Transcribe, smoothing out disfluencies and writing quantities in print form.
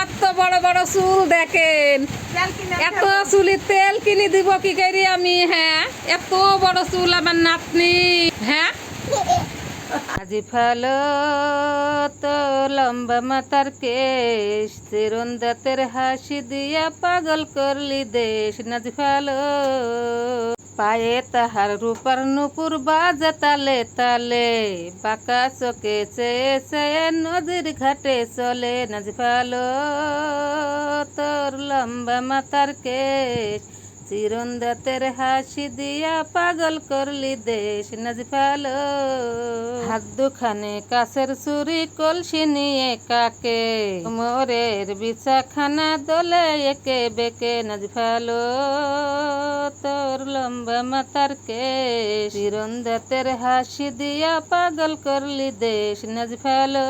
কত বড় বড় চুল দেখেন। এত চুলি তেল কিনে দিব কি করি আমি? হ্যাঁ, এত বড় চুল আমার নাতনি। হ্যাঁ, আজি ফালো তো লম্বা মাথার কেশ, চিরন দাঁতের হাসি দিয়া পাগল করলি দেশ। নাজি ফালো পায়ে তাহার রূপার নুপুর বাজে তালে তালে, বাঁকা চোখে চেয়ে চেয়ে নদীর ঘাটে চলে। নাজি ফালো তোর লম্বা মাথার কেশ, চিরন দাঁতের হাসি দিয়া পাগল করলি দেশ। নাজি ফালো হাত দুখানে কাছের চুরি, কলসি নিয়ে কাকে, মোরের বিছাখানা দোলে একে বেকে। নাজি ফালো তোর লম্বা মাথার কেশ, চিরন দাঁতের হাসি দিয়া পাগল করলি দেশ। নাজি ফালো।